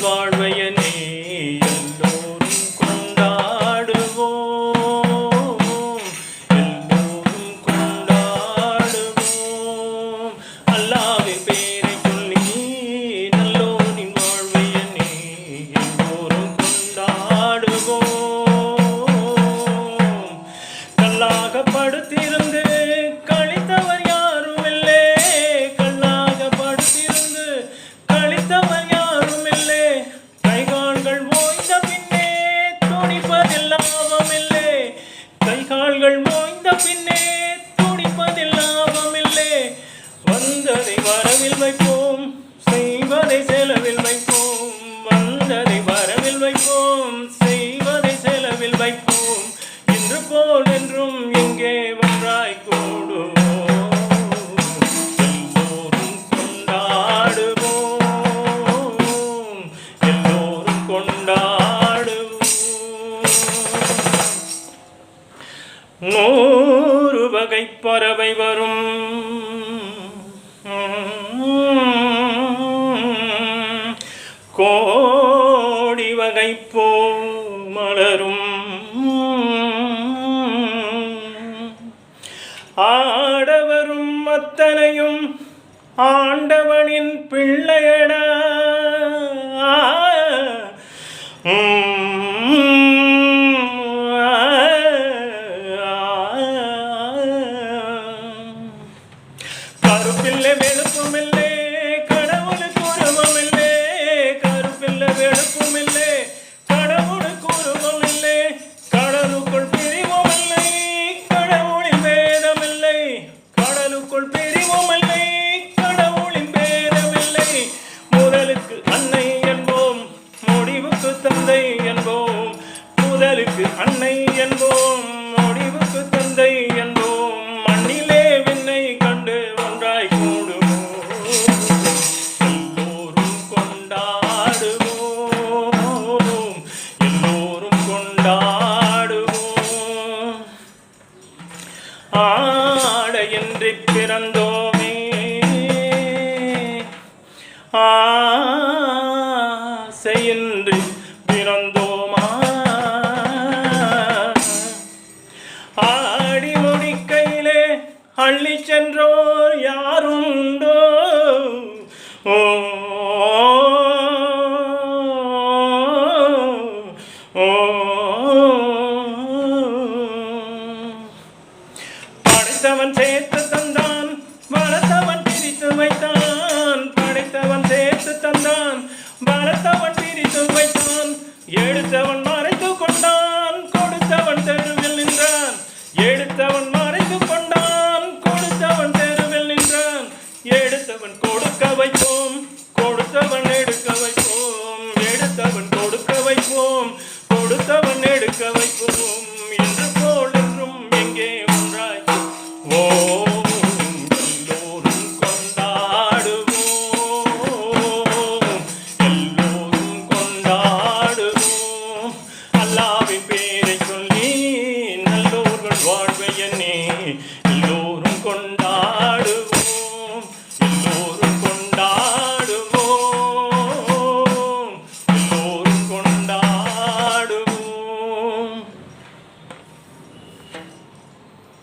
வாழ்வையனே எல்லோரும் கொண்டாடுவோம், எல்லோரும் கொண்டாடுவோம். அல்லாஹ்வின் பேரை சொல்லி நல்லோரின் வாழ்வையனே எல்லோரும் கொண்டாடுவோம். கல்லாக படுத்திருந்து கழித்தவர் யாரும் இல்லை, கல்லாக படுத்திருந்து கழித்தவர் யாரும் இல்லை. கைகால்கள் ஓய்ந்த பின்னே துடிப்பதில் லாபமில்லை, கைகால்கள் ஓய்ந்த பின்னே துடிப்பதில் லாபமில்லை. வந்ததை வரவில் வைப்போம், செய்வதை செலவில் வைப்போம். வந்ததை வரவில் வைப்போம், செய்வதை செலவில் வைப்போம். இன்று போல் என்றும் எங்கே ஒன்றாய் கூடுவோம், எல்லோரும் கொண்டாடுவோம், எல்லோரும் கொண்டாடுவோம். 100 வகை பறவை வரும், கோடி வகை பூ மலரும். ஆடவரும் அத்தனையும் ஆண்டவனின் பிள்ளையடா. கருப்பில்லை வெளுப்புமில்லை கடவுளுக்கு உருவமில்லை, கருப்பில்லை வெளுப்புமில்லை கடவுளுக்கு உருவமில்லை. கடலுக்குள் பிரிவுமில்லை கடவுளின் பேதமில்லை, கடலுக்குள் பிரிவுமில்லை கடவுளின் பேதமில்லை. முதலுக்கு அன்னை என்போம், முடிவுக்கு தந்தை என்போம். முதலுக்கு அன்னை என்போம், முடிவுக்கு தந்தை என்போம். மண்ணிலே விண்ணை கண்டு ஒன்றாய் கூடுவோம், எல்லோரும் கொண்டாடுவோம், எல்லோரும் கொண்டாடுவோம். ஆடையின்றி பிறந்தோமே, ஆசையின்றி பிறந்தோமா. ஆடி முடிக்கையிலே அள்ளி சென்றோர் யாருண்டோ. ஓ ஓ படைத்தவன் சேர்த்து தந்தான், வளர்த்தவன் பிரித்து வைத்தான். படைத்தவன் சேர்த்து தந்தான், வளர்த்தவன் பிரித்து வைத்தான். எடுத்தவன்